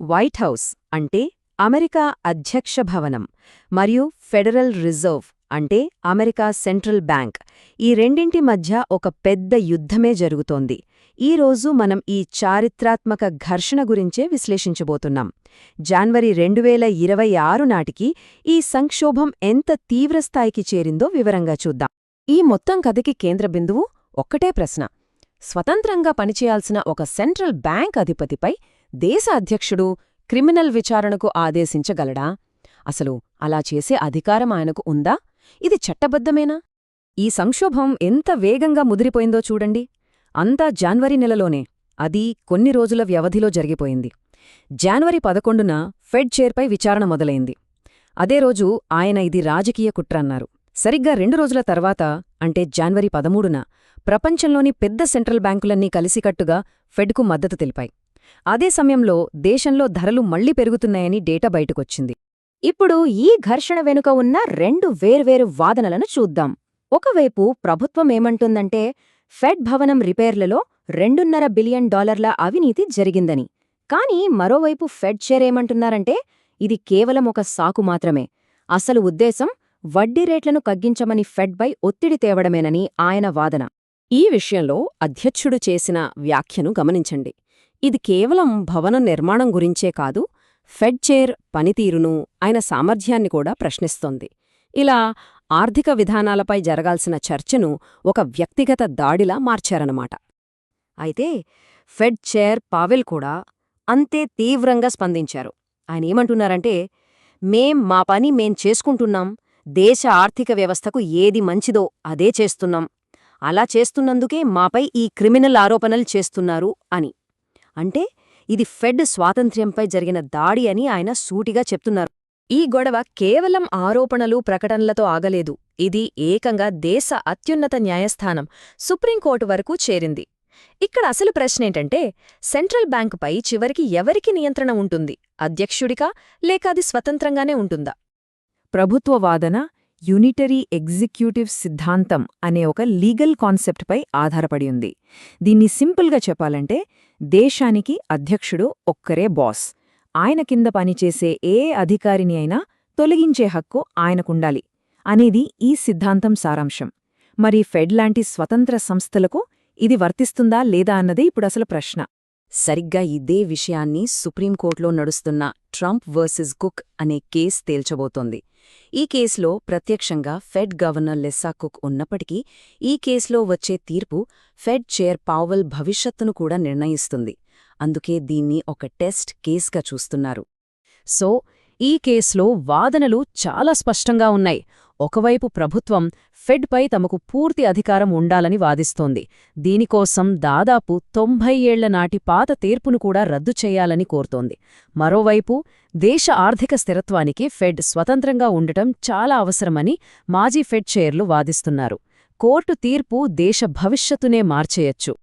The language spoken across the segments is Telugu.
వైట్ హౌస్ అంటే అమెరికా అధ్యక్ష భవనం మరియు ఫెడరల్ రిజర్వ్ అంటే అమెరికా సెంట్రల్ బ్యాంక్ ఈ రెండింటి మధ్య ఒక పెద్ద యుద్ధమే జరుగుతోంది. ఈరోజు మనం ఈ చారిత్రాత్మక ఘర్షణ గురించే విశ్లేషించబోతున్నాం. జనవరి 2026 నాటికి ఈ సంక్షోభం ఎంత తీవ్రస్థాయికి చేరిందో వివరంగా చూద్దాం. ఈ మొత్తం కథకి కేంద్ర బిందువు ఒక్కటే ప్రశ్న: స్వతంత్రంగా పనిచేయాల్సిన ఒక సెంట్రల్ బ్యాంక్ అధిపతిపై దేశ అధ్యక్షుడు క్రిమినల్ విచారణకు ఆదేశించగలడా? అసలు అలా చేసే అధికారం ఆయనకు ఉందా? ఇది చట్టబద్ధమేనా? ఈ సంక్షోభం ఎంత వేగంగా ముదిరిపోయిందో చూడండి. అంతా జనవరి నెలలోనే, అది కొన్ని రోజుల వ్యవధిలో జరిగిపోయింది. జనవరి 11న ఫెడ్ చైర్పై విచారణ మొదలైంది. అదే రోజు ఆయన ఇది రాజకీయ కుట్ర అన్నారు. సరిగ్గా 2 రోజుల తర్వాత, అంటే జనవరి 13న ప్రపంచంలోని పెద్ద సెంట్రల్ బ్యాంకులన్నీ కలిసికట్టుగా ఫెడ్కు మద్దతు తెలిపాయి. అదే సమయంలో దేశంలో ధరలు మళ్లీ పెరుగుతున్నాయని డేటా బయటకొచ్చింది. ఇప్పుడు ఈ ఘర్షణ వెనుక ఉన్న 2 వేర్వేరు వాదనలను చూద్దాం. ఒకవైపు ప్రభుత్వమేమంటుందంటే ఫెడ్ భవనం రిపేర్లలో $2.5 బిలియన్ అవినీతి జరిగిందని. కానీ మరోవైపు ఫెడ్ చైర్ ఏమంటున్నారంటే ఇది కేవలం ఒక సాకు మాత్రమే, అసలు ఉద్దేశం వడ్డీ రేట్లను తగ్గించమని ఫెడ్పై ఒత్తిడి తేవడమేనని ఆయన వాదన. ఈ విషయంలో అధ్యక్షుడు చేసిన వ్యాఖ్యను గమనించండి. ఇది కేవలం భవనం నిర్మాణం గురించే కాదు, ఫెడ్ చైర్ పనితీరును, ఆయన సామర్థ్యాన్ని కూడా ప్రశ్నిస్తోంది. ఇలా ఆర్థిక విధానాలపై జరగాల్సిన చర్చను ఒక వ్యక్తిగత దాడిలా మార్చారన్నమాట. అయితే ఫెడ్ చైర్ పావెల్ కూడా అంతే తీవ్రంగా స్పందించారు. ఆయనేమంటున్నారంటే మా పని మేం చేసుకుంటున్నాం, దేశ ఆర్థిక వ్యవస్థకు ఏది మంచిదో అదే చేస్తున్నాం, అలా చేస్తున్నందుకే మాపై ఈ క్రిమినల్ ఆరోపణలు చేస్తున్నారు అని. అంటే ఇది ఫెడ్ స్వాతంత్ర్యంపై జరిగిన దాడి అని ఆయన సూటిగా చెప్తున్నారు. ఈ గొడవ కేవలం ఆరోపణలు, ప్రకటనలతో ఆగలేదు. ఇది ఏకంగా దేశ అత్యున్నత న్యాయస్థానం సుప్రీంకోర్టు వరకు చేరింది. ఇక్కడ అసలు ప్రశ్నేంటంటే సెంట్రల్ బ్యాంకుపై చివరికి ఎవరికి నియంత్రణ ఉంటుంది? అధ్యక్షుడికా, లేక అది స్వతంత్రంగానే ఉంటుందా? ప్రభుత్వ వాదన యూనిటరీ ఎగ్జిక్యూటివ్ సిద్ధాంతం అనే ఒక లీగల్ కాన్సెప్ట్పై ఆధారపడి ఉంది. దీన్ని సింపుల్గా చెప్పాలంటే దేశానికి అధ్యక్షుడు ఒక్కరే బాస్. ఆయన కింద పనిచేసే ఏ అధికారిని అయినా తొలగించే హక్కు ఆయనకుండాలి అనేది ఈ సిద్ధాంతం సారాంశం. మరి ఫెడ్ లాంటి స్వతంత్ర సంస్థలకు ఇది వర్తిస్తుందా లేదా అన్నదే ఇప్పుడసలు ప్రశ్న. సరిగ్గా ఇదే విషయాన్ని సుప్రీంకోర్టులో నడుస్తున్న ట్రంప్ వర్సెస్ కుక్ అనే కేసు తేల్చబోతోంది. ఈ కేసులో ప్రత్యక్షంగా ఫెడ్ గవర్నర్ లెస్సా కుక్ ఉన్నప్పటికీ ఈ కేసులో వచ్చే తీర్పు ఫెడ్ చైర్ పావెల్ భవిష్యత్తును కూడా నిర్ణయిస్తుంది. అందుకే దీన్ని ఒక టెస్ట్ కేసుగా చూస్తున్నారు. సో ఈ కేసులో వాదనలు చాలా స్పష్టంగా ఉన్నాయి. ఒకవైపు ప్రభుత్వం ఫెడ్పై తమకు పూర్తి అధికారం ఉండాలని వాదిస్తోంది. దీనికోసం దాదాపు 90 ఏళ్ల నాటి పాత తీర్పును కూడా రద్దు చేయాలని కోరుతోంది. మరోవైపు దేశ ఆర్థిక స్థిరత్వానికి ఫెడ్ స్వతంత్రంగా ఉండటం చాలా అవసరమని మాజీ ఫెడ్ చైర్లు వాదిస్తున్నారు. కోర్టు తీర్పు దేశ భవిష్యత్తునే మార్చేయచ్చు.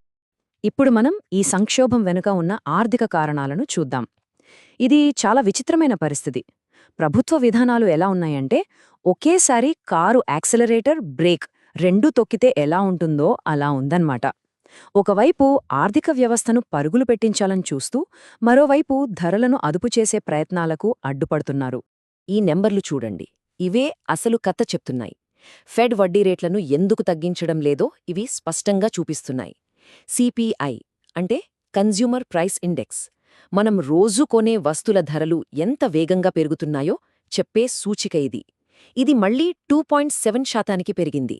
ఇప్పుడు మనం ఈ సంక్షోభం వెనుక ఉన్న ఆర్థిక కారణాలను చూద్దాం. ఇది చాలా విచిత్రమైన పరిస్థితి. ప్రభుత్వ విధానాలు ఎలా ఉన్నాయంటే ఒకేసారి కారు యాక్సిలరేటర్, బ్రేక్ రెండూ తొక్కితే ఎలా ఉంటుందో అలా ఉందన్నమాట. ఒకవైపు ఆర్థిక వ్యవస్థను పరుగులు పెట్టించాలని చూస్తూ మరోవైపు ధరలను అదుపుచేసే ప్రయత్నాలకు అడ్డుపడుతున్నారు. ఈ నెంబర్లు చూడండి, ఇవే అసలు కథ చెప్తున్నాయి. ఫెడ్ వడ్డీ రేట్లను ఎందుకు తగ్గించడం లేదో ఇవి స్పష్టంగా చూపిస్తున్నాయి. సిపిఐ అంటే కన్జ్యూమర్ ప్రైస్ ఇండెక్స్, మనం రోజూ కొనే వస్తుల ధరలు ఎంత వేగంగా పెరుగుతున్నాయో చెప్పే సూచిక ఇది. ఇది మళ్లీ 2.7% పెరిగింది.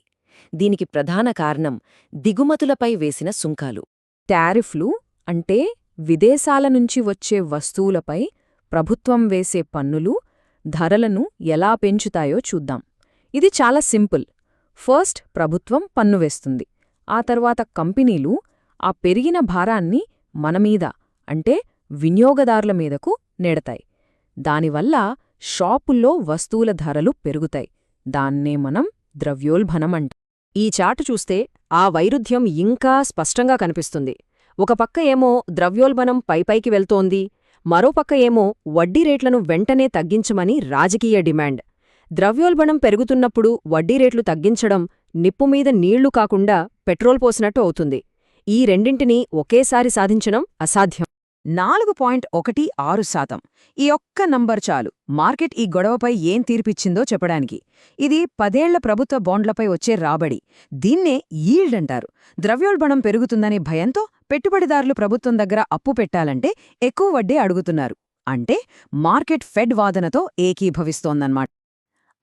దీనికి ప్రధాన కారణం దిగుమతులపై వేసిన సుంకాలు. టారిఫ్లు అంటే విదేశాల నుంచి వచ్చే వస్తువులపై ప్రభుత్వం వేసే పన్నులు ధరలను ఎలా పెంచుతాయో చూద్దాం. ఇది చాలా సింపుల్. ఫస్ట్ ప్రభుత్వం పన్ను వేస్తుంది, ఆ తర్వాత కంపెనీలు ఆ పెరిగిన భారాన్ని మనమీద అంటే వినియోగదారుల మీదకు నెడతాయి. దానివల్ల షాపుల్లో వస్తువుల ధరలు పెరుగుతాయి. దాన్నే మనం ద్రవ్యోల్బణం. ఈ చార్టు చూస్తే ఆ వైరుధ్యం ఇంకా స్పష్టంగా కనిపిస్తుంది. ఒక పక్క ఏమో ద్రవ్యోల్బణం పైపైకి వెళ్తోంది, మరోపక్క ఏమో వడ్డీ రేట్లను వెంటనే తగ్గించమని రాజకీయ డిమాండ్. ద్రవ్యోల్బణం పెరుగుతున్నప్పుడు వడ్డీ రేట్లు తగ్గించడం నిప్పుమీద నీళ్లు కాకుండా పెట్రోల్ పోసినట్టు అవుతుంది. ఈ రెండింటినీ ఒకేసారి సాధించడం అసాధ్యం. 4.16%. ఈ ఒక్క నంబర్ చాలు మార్కెట్ ఈ గొడవపై ఏం తీర్పిచ్చిందో చెప్పడానికి. ఇది 10 ఏళ్ల ప్రభుత్వ బాండ్లపై వచ్చే రాబడి. దీన్నే యీల్డ్ అంటారు. ద్రవ్యోల్బణం పెరుగుతుందనే భయంతో పెట్టుబడిదారులు ప్రభుత్వం దగ్గర అప్పు పెట్టాలంటే ఎక్కువ వడ్డీ అడుగుతున్నారు. అంటే మార్కెట్ ఫెడ్ వాదనతో ఏకీభవిస్తోందన్నమాట.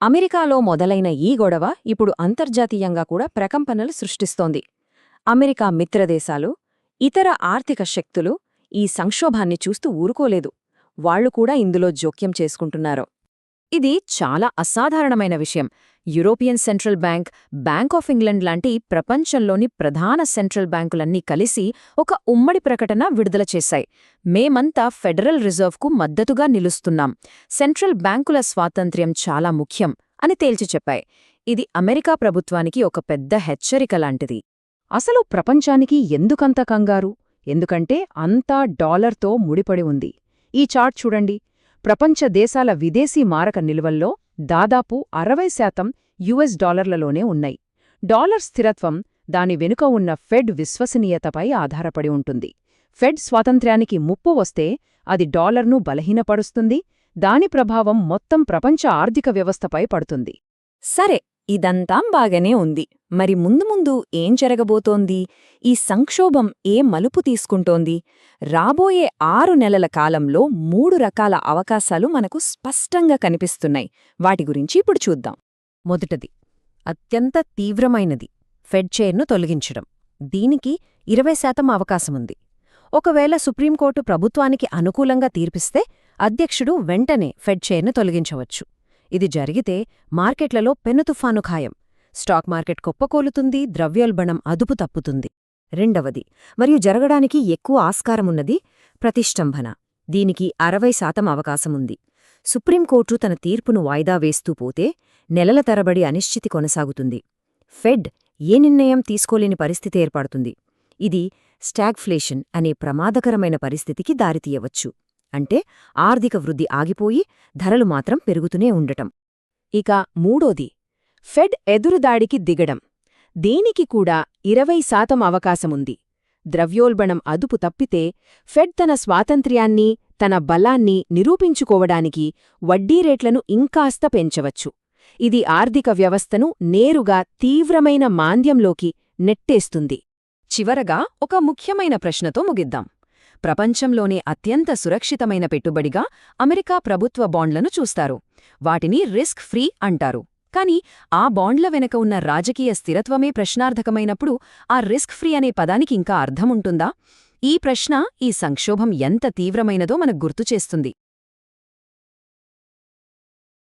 అమెరికాలో మొదలైన ఈ గొడవ ఇప్పుడు అంతర్జాతీయంగా కూడా ప్రకంపనలు సృష్టిస్తోంది. అమెరికా మిత్రదేశాలు, ఇతర ఆర్థిక శక్తులు ఈ సంక్షోభాన్ని చూస్తూ ఊరుకోలేదు. వాళ్లు కూడా ఇందులో జోక్యం చేసుకుంటున్నారు. ఇది చాలా అసాధారణమైన విషయం. European central bank, bank of England లాంటి ప్రపంచంలోని ప్రధాన సెంట్రల్ బ్యాంకులన్నీ కలిసి ఒక ఉమ్మడి ప్రకటన విడుదల చేశాయి. మేమంతా ఫెడరల్ రిజర్వ్కు మద్దతుగా నిలుస్తున్నాం, సెంట్రల్ బ్యాంకుల స్వాతంత్ర్యం చాలా ముఖ్యం అని తేల్చి చెప్పాయి. ఇది అమెరికా ప్రభుత్వానికి ఒక పెద్ద హెచ్చరిక లాంటిది. అసలు ప్రపంచానికి ఎందుకంత కంగారు? ఎందుకంటే అంతా డాలర్తో ముడిపడి ఉంది. ఈ చార్ట్ చూడండి. ప్రపంచ దేశాల విదేశీ మారక నిల్వల్లో దాదాపు 60% యుఎస్ డాలర్లలోనే ఉన్నాయి. డాలర్ స్థిరత్వం దాని వెనుక ఉన్న ఫెడ్ విశ్వసనీయతపై ఆధారపడి ఉంటుంది. ఫెడ్ స్వాతంత్ర్యానికి ముప్పు వస్తే అది డాలర్ను బలహీనపరుస్తుంది. దాని ప్రభావం మొత్తం ప్రపంచ ఆర్థిక వ్యవస్థపై పడుతుంది. సరే, ఇదంతా బాగానే ఉంది. మరి ముందు ముందు ఏం జరగబోతోంది? ఈ సంక్షోభం ఏ మలుపు తీసుకుంటోంది? రాబోయే 6 నెలల కాలంలో 3 రకాల అవకాశాలు మనకు స్పష్టంగా కనిపిస్తున్నాయి. వాటి గురించి ఇప్పుడు చూద్దాం. మొదటిది, అత్యంత తీవ్రమైనది, ఫెడ్ చైర్ను తొలగించడం. దీనికి 20% అవకాశముంది. ఒకవేళ సుప్రీంకోర్టు ప్రభుత్వానికి అనుకూలంగా తీర్పిస్తే అధ్యక్షుడు వెంటనే ఫెడ్ చైర్ను తొలగించవచ్చు. ఇది జరిగితే మార్కెట్లలో పెనుతుఫాను ఖాయం. స్టాక్ మార్కెట్ కుప్పకూలుతుంది, ద్రవ్యోల్బణం అదుపు తప్పుతుంది. రెండవది, మరియు జరగడానికి ఎక్కువ ఆస్కారమున్నది, ప్రతిష్టంభన. దీనికి 60% అవకాశముంది. సుప్రీంకోర్టు తన తీర్పును వాయిదా వేస్తూ పోతే నెలల తరబడి అనిశ్చితి కొనసాగుతుంది. ఫెడ్ ఏ నిర్ణయం తీసుకోలేని పరిస్థితి ఏర్పడుతుంది. ఇది స్టాగ్ఫ్లేషన్ అనే ప్రమాదకరమైన పరిస్థితికి దారితీయవచ్చు. అంటే ఆర్థిక వృద్ధి ఆగిపోయి ధరలు మాత్రం పెరుగుతూనే ఉండటం. ఇక మూడోది, ఫెడ్ ఎదురుదాడికి దిగడం. దీనికి కూడా 20% అవకాశముంది. ద్రవ్యోల్బణం అదుపు తప్పితే ఫెడ్ తన స్వాతంత్ర్యాన్ని, తన బలాన్ని నిరూపించుకోవడానికి వడ్డీ రేట్లను ఇంకాస్త పెంచవచ్చు. ఇది ఆర్థిక వ్యవస్థను నేరుగా తీవ్రమైన మాంద్యంలోకి నెట్టేస్తుంది. చివరగా ఒక ముఖ్యమైన ప్రశ్నతో ముగిద్దాం. ప్రపంచంలోనే అత్యంత సురక్షితమైన పెట్టుబడిగా అమెరికా ప్రభుత్వ బాండ్లను చూస్తారు. వాటిని రిస్క్ ఫ్రీ అంటారు. కాని ఆ బాండ్ల వెనక ఉన్న రాజకీయ స్థిరత్వమే ప్రశ్నార్థకమైనప్పుడు ఆ రిస్క్ ఫ్రీ అనే పదానికి ఇంకా అర్థముంటుందా? ఈ ప్రశ్న ఈ సంక్షోభం ఎంత తీవ్రమైనదో మనకు గుర్తుచేస్తుంది.